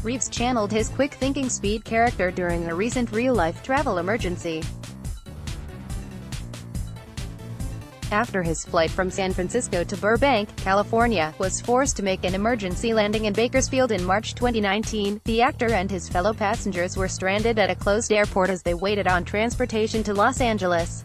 Reeves channeled his quick-thinking speed character during a recent real-life travel emergency. After his flight from San Francisco to Burbank, California, was forced to make an emergency landing in Bakersfield in March 2019, the actor and his fellow passengers were stranded at a closed airport as they waited on transportation to Los Angeles.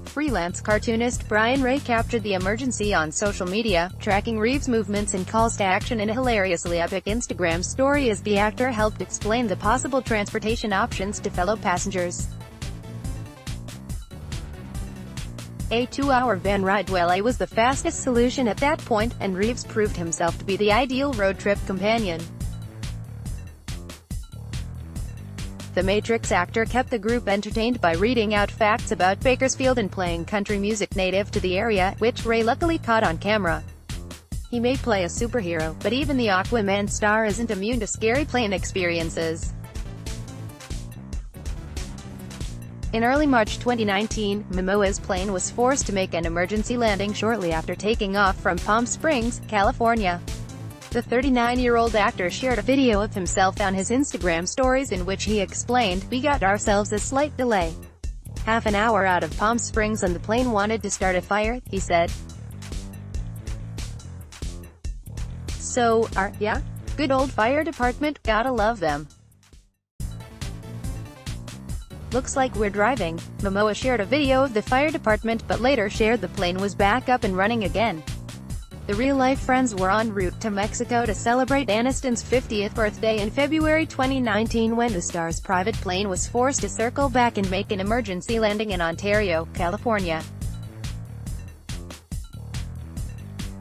Freelance cartoonist Brian Ray captured the emergency on social media, tracking Reeves' movements and calls to action in a hilariously epic Instagram story as the actor helped explain the possible transportation options to fellow passengers. A 2-hour van ride to LA was the fastest solution at that point, and Reeves proved himself to be the ideal road trip companion. The Matrix actor kept the group entertained by reading out facts about Bakersfield and playing country music native to the area, which Ray luckily caught on camera. He may play a superhero, but even the Aquaman star isn't immune to scary plane experiences. In early March 2019, Momoa's plane was forced to make an emergency landing shortly after taking off from Palm Springs, California. The 39-year-old actor shared a video of himself on his Instagram stories in which he explained, "We got ourselves a slight delay. Half an hour out of Palm Springs and the plane wanted to start a fire," he said. "So, yeah? Good old fire department, gotta love them. Looks like we're driving." Momoa shared a video of the fire department but later shared the plane was back up and running again. The real-life friends were en route to Mexico to celebrate Aniston's 50th birthday in February 2019 when the star's private plane was forced to circle back and make an emergency landing in Ontario, California.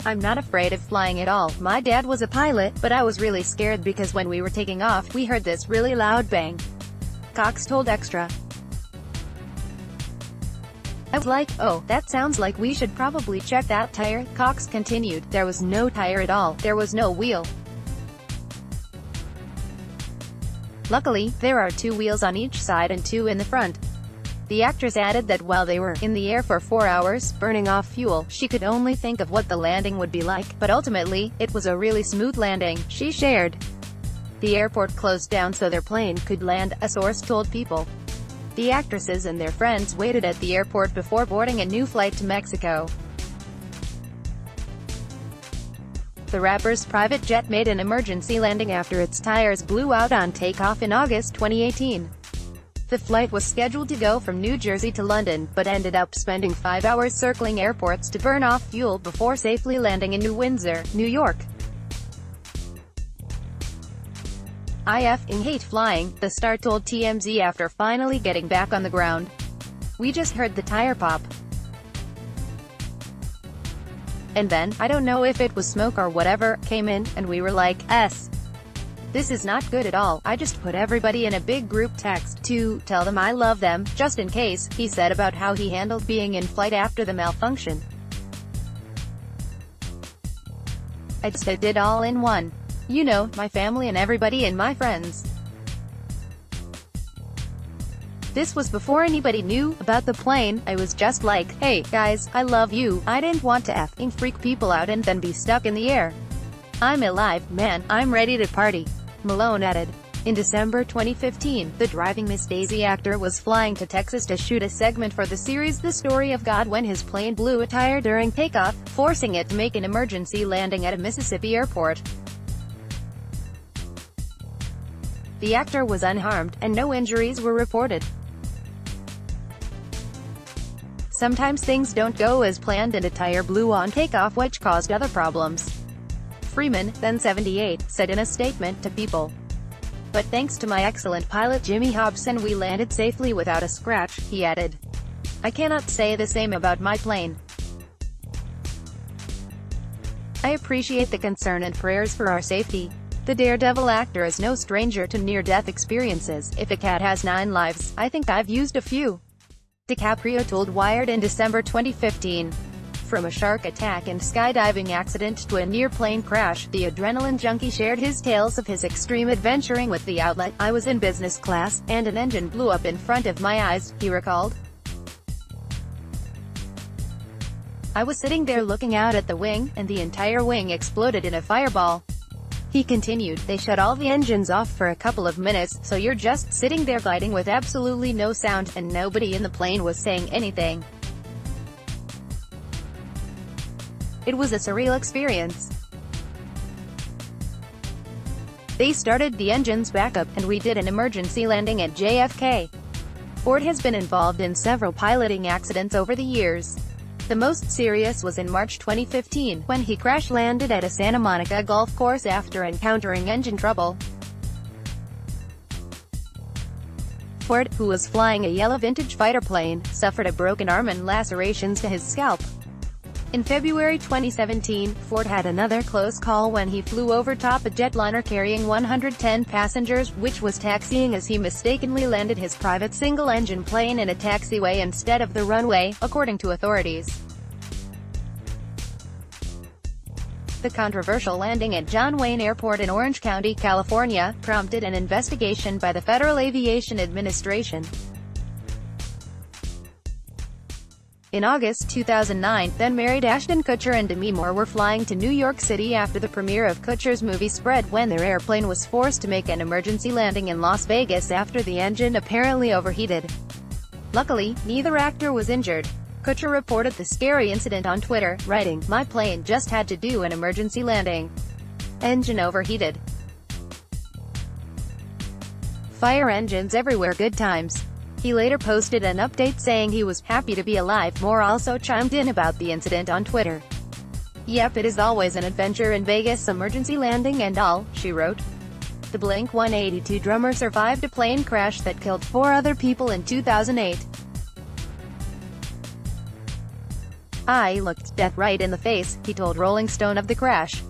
"I'm not afraid of flying at all. My dad was a pilot, but I was really scared because when we were taking off, we heard this really loud bang," Cox told Extra. "I was like, oh, that sounds like we should probably check that tire," Cox continued. "There was no tire at all. There was no wheel. Luckily, there are 2 wheels on each side and 2 in the front." The actress added that while they were in the air for 4 hours, burning off fuel, she could only think of what the landing would be like, but ultimately, it was a really smooth landing, she shared. The airport closed down so their plane could land, a source told People. The actresses and their friends waited at the airport before boarding a new flight to Mexico. The rapper's private jet made an emergency landing after its tires blew out on takeoff in August 2018. The flight was scheduled to go from New Jersey to London, but ended up spending 5 hours circling airports to burn off fuel before safely landing in New Windsor, New York. "I f***ing hate flying," the star told TMZ after finally getting back on the ground. "We just heard the tire pop. And then, I don't know if it was smoke or whatever, came in, and we were like, this is not good at all. I just put everybody in a big group text to tell them I love them, just in case," he said about how he handled being in flight after the malfunction. "I just did it all in one. You know, my family and everybody and my friends. This was before anybody knew about the plane. I was just like, hey, guys, I love you. I didn't want to f***ing freak people out and then be stuck in the air. I'm alive, man. I'm ready to party," Malone added. In December 2015, the Driving Miss Daisy actor was flying to Texas to shoot a segment for the series The Story of God when his plane blew a tire during takeoff, forcing it to make an emergency landing at a Mississippi airport. The actor was unharmed, and no injuries were reported. Sometimes things don't go as planned and a tire blew on takeoff which caused other problems. Freeman, then 78, said in a statement to People. "But thanks to my excellent pilot Jimmy Hobson we landed safely without a scratch," he added. "I cannot say the same about my plane. I appreciate the concern and prayers for our safety." The Daredevil actor is no stranger to near-death experiences. "If a cat has 9 lives, I think I've used a few," DiCaprio told Wired in December 2015. From a shark attack and skydiving accident to a near-plane crash, the adrenaline junkie shared his tales of his extreme adventuring with the outlet. "I was in business class, and an engine blew up in front of my eyes," he recalled. "I was sitting there looking out at the wing, and the entire wing exploded in a fireball. He continued, "They shut all the engines off for a couple of minutes, so you're just sitting there gliding with absolutely no sound, and nobody in the plane was saying anything. It was a surreal experience. They started the engines back up, and we did an emergency landing at JFK." Ford has been involved in several piloting accidents over the years. The most serious was in March 2015, when he crash-landed at a Santa Monica golf course after encountering engine trouble. Ford, who was flying a yellow vintage fighter plane, suffered a broken arm and lacerations to his scalp. In February 2017, Ford had another close call when he flew over top a jetliner carrying 110 passengers, which was taxiing as he mistakenly landed his private single-engine plane in a taxiway instead of the runway, according to authorities. The controversial landing at John Wayne Airport in Orange County, California, prompted an investigation by the Federal Aviation Administration. In August 2009, then-married Ashton Kutcher and Demi Moore were flying to New York City after the premiere of Kutcher's movie Spread when their airplane was forced to make an emergency landing in Las Vegas after the engine apparently overheated. Luckily, neither actor was injured. Kutcher reported the scary incident on Twitter, writing, "My plane just had to do an emergency landing. Engine overheated. Fire engines everywhere, good times." He later posted an update saying he was happy to be alive. Moore also chimed in about the incident on Twitter. "Yep, it is always an adventure in Vegas, emergency landing and all," she wrote. The Blink-182 drummer survived a plane crash that killed 4 other people in 2008. "I looked death right in the face," he told Rolling Stone of the crash.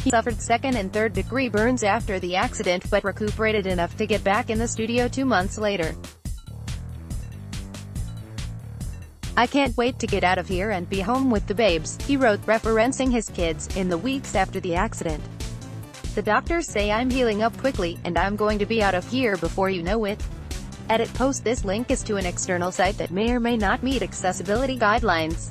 He suffered second- and third-degree burns after the accident but recuperated enough to get back in the studio 2 months later. "I can't wait to get out of here and be home with the babes," he wrote, referencing his kids, in the weeks after the accident. "The doctors say I'm healing up quickly, and I'm going to be out of here before you know it." Edit post. This link is to an external site that may or may not meet accessibility guidelines.